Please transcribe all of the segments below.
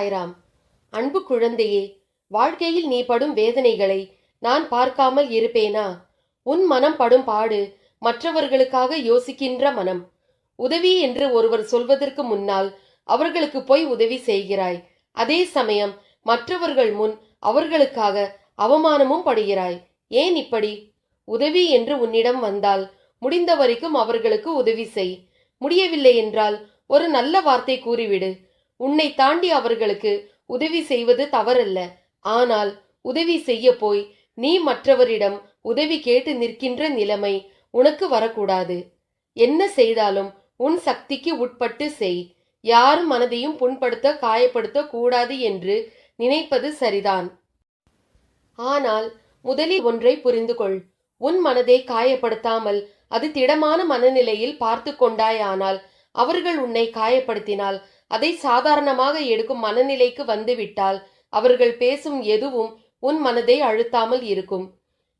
சாய்ராம். அன்பு குழந்தையே, வாழ்க்கையில் நீ படும் வேதனைகளை நான் பார்க்காமல் இருப்பேனா? உன் மனம் படும் பாடு மற்றவர்களுக்காக யோசிக்கின்ற மனம். உதவி என்று ஒருவர் சொல்வதற்கு முன்னால் அவர்களுக்கு போய் உதவி செய்கிறாய். அதே சமயம் மற்றவர்கள் முன் அவர்களுக்காக அவமானமும் படுகிறாய். ஏன் இப்படி? உதவி என்று உன்னிடம் வந்தால் முடிந்த வரைக்கும் அவர்களுக்கு உதவி செய். முடியவில்லை என்றால் ஒரு நல்ல வார்த்தை கூறிவிடு. உன்னை தாண்டி அவர்களுக்கு உதவி செய்வது தவறல்ல. ஆனால் உதவி செய்ய போய் நீ மற்றவரிடம் உதவி கேட்டு நிற்கின்ற நிலைமை உனக்கு வரக்கூடாது. என்ன செய்தாலும் உன் சக்திக்கு உட்பட்டு செய். யாரும் மனதையும் புண்படுத்த காயப்படுத்த கூடாது என்று நினைப்பது சரிதான். ஆனால் முதலில் ஒன்றை புரிந்து கொள். உன் மனதை காயப்படுத்தாமல் அது திடமான மனநிலையில் பார்த்து கொண்டாயானால், அவர்கள் உன்னை காயப்படுத்தினால் அதை சாதாரணமாக எடுக்கும் மனநிலைக்கு வந்துவிட்டால் அவர்கள் பேசும் எதுவும் உன் மனதை அழுத்தாமல் இருக்கும்.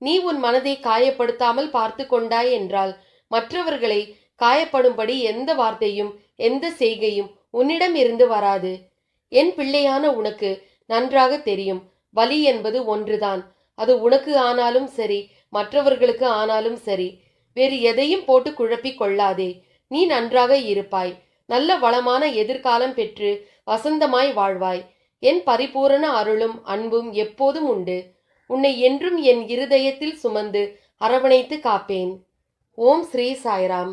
நீ உன் மனதை காயப்படுத்தாமல் பார்த்து கொண்டாய் என்றால் மற்றவர்களை காயப்படும்படி எந்த வார்த்தையும் எந்த செய்கையும் உன்னிடம் இருந்து வராது. என் பிள்ளையான உனக்கு நன்றாக தெரியும், வலி என்பது ஒன்றுதான். அது உனக்கு ஆனாலும் சரி, மற்றவர்களுக்கு ஆனாலும் சரி. வேறு எதையும் போட்டு குழப்பிக் கொள்ளாதே. நீ நன்றாக இருப்பாய். நல்ல வளமான எதிர்காலம் பெற்று வசந்தமாய் வாழ்வாய். என் பரிபூரண அருளும் அன்பும் எப்போதும் உண்டு. உன்னை என்றும் என் இருதயத்தில் சுமந்து அரவணைத்து காப்பேன். ஓம் ஸ்ரீ சாய்ராம்.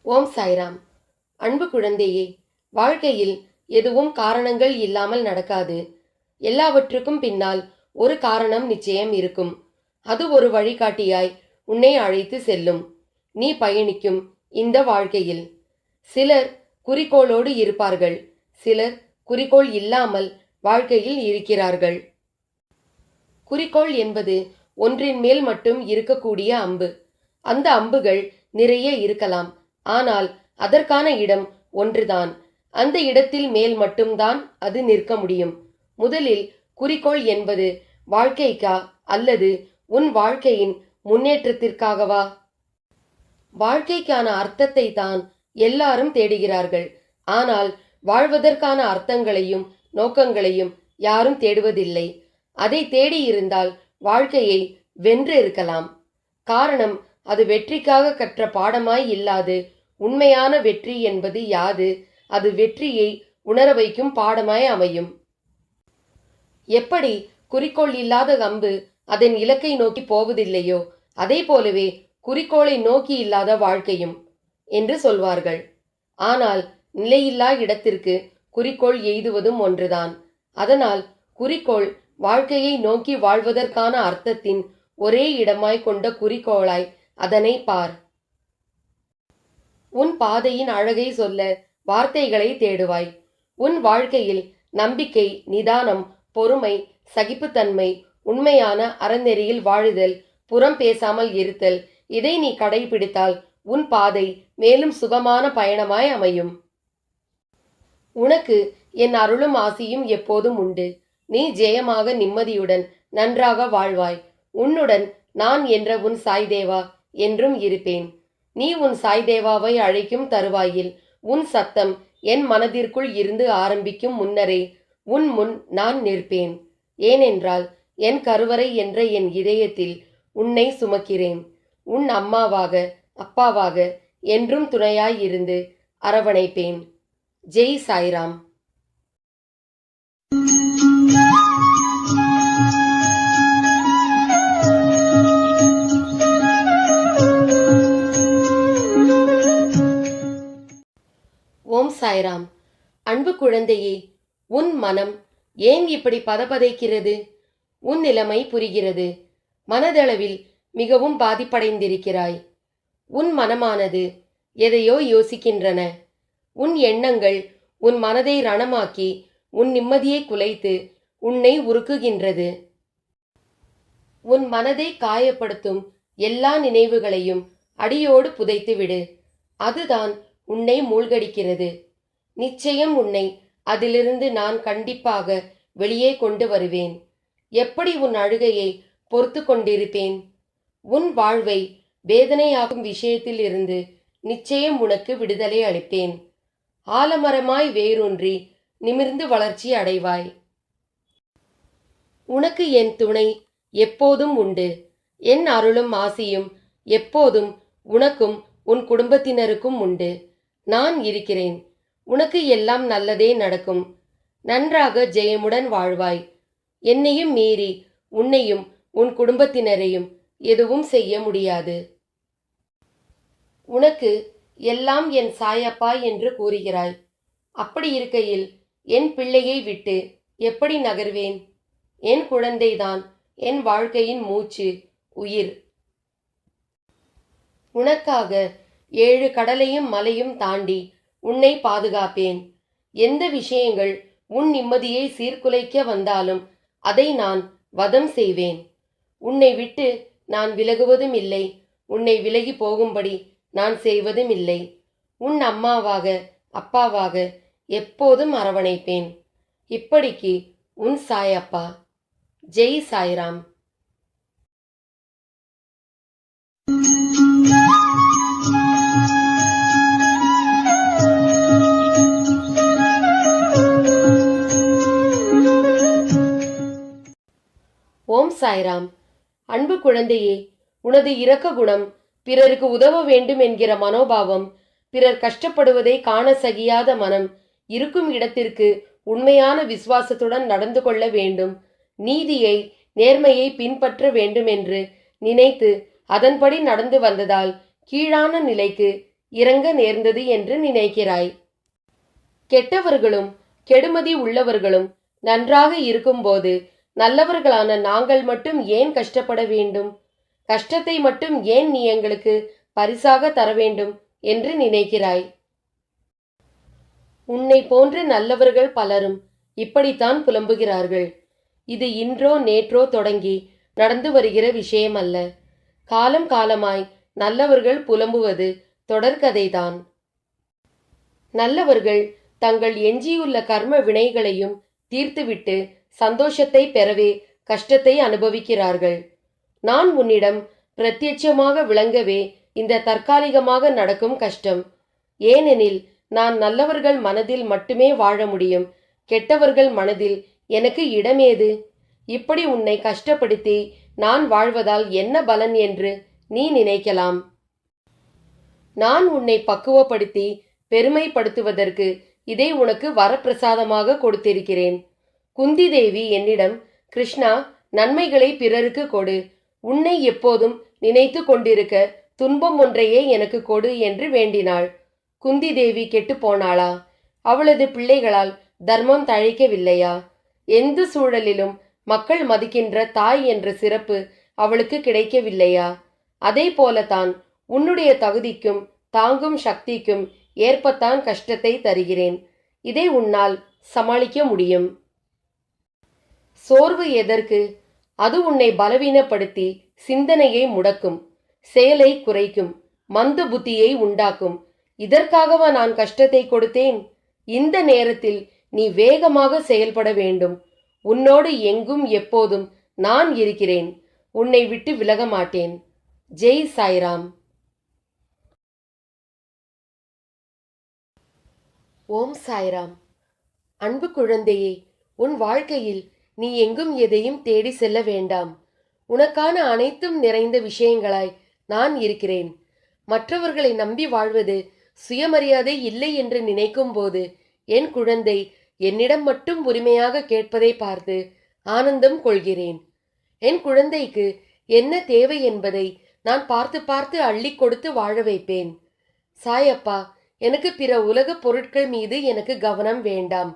ஓம் சாய்ராம். அன்பு குழந்தையே, வாழ்க்கையில் எதுவும் காரணங்கள் இல்லாமல் நடக்காது. எல்லாவற்றுக்கும் பின்னால் ஒரு காரணம் நிச்சயம் இருக்கும். அது ஒரு வழிகாட்டியாய் உன்னை அழைத்து செல்லும். நீ பயணிக்கும் இந்த வாழ்க்கையில் சிலர் குறிக்கோளோடு இருப்பார்கள், சிலர் குறிக்கோள் இல்லாமல் வாழ்க்கையில் இருக்கிறார்கள். குறிக்கோள் என்பது ஒன்றின் மேல் மட்டும் இருக்கக்கூடிய அம்பு. அந்த அம்புகள் நிறைய இருக்கலாம், ஆனால் அதற்கான இடம் ஒன்றுதான். அந்த இடத்தில் மேல் மட்டும்தான் அது நிற்க முடியும். முதலில் குறிக்கோள் என்பது வாழ்க்கைக்கா அல்லது உன் வாழ்க்கையின் முன்னேற்றத்திற்காகவா? வாழ்க்கைக்கான அர்த்தத்தை தான் எல்லாரும் தேடுகிறார்கள். ஆனால் வாழ்வதற்கான அர்த்தங்களையும் நோக்கங்களையும் யாரும் தேடுவதில்லை. அதை தேடி இருந்தால் வாழ்க்கையை வென்று இருக்கலாம். காரணம், அது வெற்றிக்காக கற்ற பாடமாய் இல்லாது உண்மையான வெற்றி என்பது யாது? அது வெற்றியை உணர வைக்கும் பாடமாய் அமையும். எப்படி குறிக்கோள் இல்லாத அம்பு அதன் இலக்கை நோக்கி போவதில்லையோ, அதே போலவே குறிக்கோளை நோக்கி இல்லாத வாழ்க்கையும் என்று சொல்வார்கள். ஆனால் நிலையில்லா இடத்திற்கு குறிக்கோள் எய்துவதும் ஒன்றுதான். அதனால் குறிக்கோள் வாழ்க்கையை நோக்கி வாழ்வதற்கான அர்த்தத்தின் ஒரே இடமாய் கொண்ட குறிக்கோளாய் அதனை பார். உன் பாதையின் அழகை சொல்ல வார்த்தைகளை தேடுவாய். உன் வாழ்க்கையில் நம்பிக்கை, நிதானம், பொறுமை, சகிப்புத்தன்மை, உண்மையான அறநெறியில் வாழுதல், புறம் பேசாமல் இருத்தல், இதை நீ கடைபிடித்தால் உன் பாதை மேலும் சுகமான பயணமாய் அமையும். உனக்கு என் அருளும் ஆசியும் எப்போதும் உண்டு. நீ ஜெயமாக நிம்மதியுடன் நன்றாக வாழ்வாய். உன்னுடன் நான் என்ற உன் சாய்தேவா என்றும் இருப்பேன். நீ உன் சாய்தேவாவை அழைக்கும் தருவாயில் உன் சத்தம் என் மனதிற்குள் இருந்து ஆரம்பிக்கும் முன்னரே உன் முன் நான் நிற்பேன். ஏனென்றால் என் கருவறை என்ற என் இதயத்தில் உன்னை சுமக்கிறேன். உன் அம்மாவாக அப்பாவாக என்றும் துணையாய் இருந்து அரவணைப்பேன். ஜெய் சாய்ராம். ஓம் சாய்ராம். அன்பு குழந்தையே, உன் மனம் ஏன் இப்படி பதபதைக்கிறது? உன் நிலைமை புரிகிறது. மனதளவில் மிகவும் பாதிப்படைந்திருக்கிறாய். உன் மனமானது எதையோ யோசிக்கின்றன. உன் எண்ணங்கள் உன் மனதை ரணமாக்கி உன் நிம்மதியை குலைத்து உன்னை உருக்குகின்றது. உன் மனதை காயப்படுத்தும் எல்லா நினைவுகளையும் அடியோடு புதைத்து விடு. அதுதான் உன்னை மூழ்கடிக்கிறது. நிச்சயம் உன்னை அதிலிருந்து நான் கண்டிப்பாக வெளியே கொண்டு வருவேன். எப்படி உன் அழுகையை பொறுத்து கொண்டிருப்பேன்? உன் வாழ்வை வேதனையாகும் விஷயத்தில் இருந்து நிச்சயம் உனக்கு விடுதலை அளிப்பேன். ஆலமரமாய் வேரூன்றி நிமிர்ந்து வளர்ச்சி அடைவாய். உனக்கு என் துணை எப்போதும் உண்டு. என் அருளும் ஆசியும் எப்போதும் உனக்கும் உன் குடும்பத்தினருக்கும் உண்டு. நான் இருக்கிறேன். உனக்கு எல்லாம் நல்லதே நடக்கும். நன்றாக ஜெயமுடன் வாழ்வாய். என்னையும் மீறி உன்னையும் உன் குடும்பத்தினரையும் எதுவும் செய்ய முடியாது. உனக்கு எல்லாம் என் சாயப்பா என்று கூறுகிறாய். அப்படி இருக்கையில் என் பிள்ளையை விட்டு எப்படி நகர்வேன்? என் குழந்தைதான் என் வாழ்க்கையின் மூச்சு, உயிர். உனக்காக 7 கடலையும் மலையும் தாண்டி உன்னை பாதுகாப்பேன். எந்த விஷயங்கள் உன் நிம்மதியை சீர்குலைக்க வந்தாலும் அதை நான் வதம் செய்வேன். உன்னை விட்டு நான் விலகுவதும் இல்லை. உன்னை விலகி போகும்படி நான் செய்வதும் இல்லை. உன் அம்மாவாக அப்பாவாக எப்போதும் அரவணைப்பேன். இப்படிக்கு உன் சாயப்பா. ஜெய் சாய்ராம். ஓம் சாய்ராம். அன்பு குழந்தையே, உனது இரக்க குணம், பிறருக்கு உதவ வேண்டும் என்கிற மனோபாவம், பிறர் கஷ்டப்படுவதை காண சகியாத மனம் இருக்கும் இடத்திற்கு உண்மையான விசுவாசத்துடன் நடந்து கொள்ள வேண்டும். நீதியை, நேர்மையை பின்பற்ற வேண்டும் என்று நினைத்து அதன்படி நடந்து வந்ததால் கீழான நிலைக்கு இறங்க நேர்ந்தது என்று நினைக்கிறாய். கெட்டவர்களும் கெடுமதி உள்ளவர்களும் நன்றாக இருக்கும்போது நல்லவர்களான நாங்கள் மட்டும் ஏன் கஷ்டப்பட வேண்டும்? கஷ்டத்தை மட்டும் ஏன் நீ எங்களுக்கு பரிசாக தர வேண்டும் என்று நினைக்கிறாய். உன்னை போன்ற நல்லவர்கள் பலரும் இப்படித்தான் புலம்புகிறார்கள். இது இன்றோ நேற்றோ தொடங்கி நடந்து வருகிற விஷயம் அல்ல. காலம் காலமாய் நல்லவர்கள் புலம்புவது தொடர்கதைதான். நல்லவர்கள் தங்கள் எஞ்சியுள்ள கர்ம வினைகளையும் தீர்த்துவிட்டு சந்தோஷத்தை பெறவே கஷ்டத்தை அனுபவிக்கிறார்கள். நான் உன்னிடம் பிரத்யட்சமாக விளங்கவே இந்த தற்காலிகமாக நடக்கும் கஷ்டம். ஏனெனில் நான் நல்லவர்கள் மனதில் மட்டுமே வாழ முடியும். கெட்டவர்கள் மனதில் எனக்கு இடமேது? இப்படி உன்னை கஷ்டப்படுத்தி நான் வாழ்வதால் என்ன பலன் என்று நீ நினைக்கலாம். நான் உன்னை பக்குவப்படுத்தி பெருமைப்படுத்துவதற்கு இதை உனக்கு வரப்பிரசாதமாக கொடுத்திருக்கிறேன். குந்தி தேவி என்னிடம், கிருஷ்ணா, நன்மைகளை பிறருக்கு கொடு, உன்னை எப்போதும் நினைத்து கொண்டிருக்க துன்பம் ஒன்றையே எனக்கு கொடு என்று வேண்டினாள். குந்தி தேவி கெட்டு போனாளா? அவளது பிள்ளைகளால் தர்மம் தழைக்கவில்லையா? எந்த சூழலிலும் மக்கள் மதிக்கின்ற தாய் என்ற சிறப்பு அவளுக்கு கிடைக்கவில்லையா? அதே போலத்தான் உன்னுடைய தகுதிக்கும் தாங்கும் சக்திக்கும் ஏற்பத்தான் கஷ்டத்தை தருகிறேன். இதை உன்னால் சமாளிக்க முடியும். சோர்வு எதற்கு? அது உன்னை பலவீனப்படுத்தி சிந்தனையை முடக்கும், செயலை குறைக்கும், மந்த புத்தியை உண்டாக்கும். இதற்காகவா நான் கஷ்டத்தை கொடுத்தேன்? இந்த நேரத்தில் நீ வேகமாக செயல்பட வேண்டும். உன்னோடு எங்கும் எப்போதும் நான் இருக்கிறேன். உன்னை விட்டு விலக மாட்டேன். ஜெய் சாய்ராம். ஓம் சாய்ராம். அன்பு குழந்தையே, உன் வாழ்க்கையில் நீ எங்கும் எதையும் தேடி செல்ல வேண்டாம். உனக்கான அனைத்தும் நிறைந்த விஷயங்களாய் நான் இருக்கிறேன். மற்றவர்களை நம்பி வாழ்வது சுயமரியாதை இல்லை என்று நினைக்கும் போது என் குழந்தை என்னிடம் மட்டும் உரிமையாக கேட்பதை பார்த்து ஆனந்தம் கொள்கிறேன். என் குழந்தைக்கு என்ன தேவை என்பதை நான் பார்த்து பார்த்து அள்ளி கொடுத்து வாழ வைப்பேன். சாயப்பா, எனக்கு பிற உலக பொருட்கள் மீது எனக்கு கவனம் வேண்டாம்.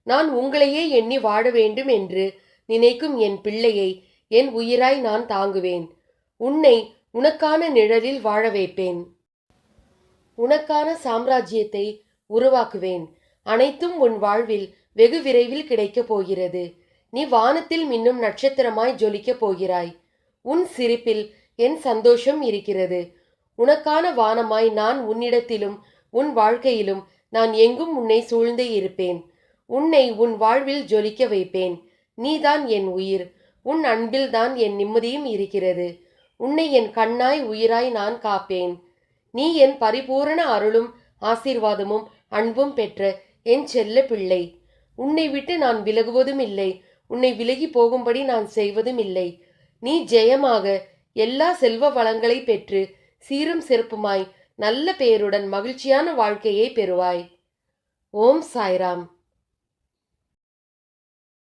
நான் உங்களையே எண்ணி வாழ வேண்டும் என்று நினைக்கும் என் பிள்ளையை என் உயிராய் நான் தாங்குவேன். உன்னை உனக்கான நிழலில் வாழ வைப்பேன். உனக்கான சாம்ராஜ்யத்தை உருவாக்குவேன். அனைத்தும் உன் வாழ்வில் வெகு விரைவில் கிடைக்கப் போகிறது. நீ வானத்தில் மின்னும் நட்சத்திரமாய் ஜொலிக்கப் போகிறாய். உன் சிரிப்பில் என் சந்தோஷம் இருக்கிறது. உனக்கான வானமாய் நான் உன்னிடத்திலும் உன் வாழ்க்கையிலும் நான் எங்கும் உன்னை சூழ்ந்தே இருப்பேன். உன்னை உன் வாழ்வில் ஜொலிக்க வைப்பேன். நீதான் என் உயிர். உன் அன்பில்தான் என் நிம்மதியும் இருக்கிறது. உன்னை என் கண்ணாய் உயிராய் நான் காப்பேன். நீ என் பரிபூரண அருளும் ஆசீர்வாதமும் அன்பும் பெற்ற என் செல்ல பிள்ளை. உன்னை விட்டு நான் விலகுவதும் இல்லை, உன்னை விலகி போகும்படி நான் செய்வதும் இல்லை. நீ ஜெயமாக எல்லா செல்வ வளங்களை பெற்று சீரும் சிறப்புமாய் நல்ல பெயருடன் மகிழ்ச்சியான வாழ்க்கையை பெறுவாய். ஓம் சாய்ராம்.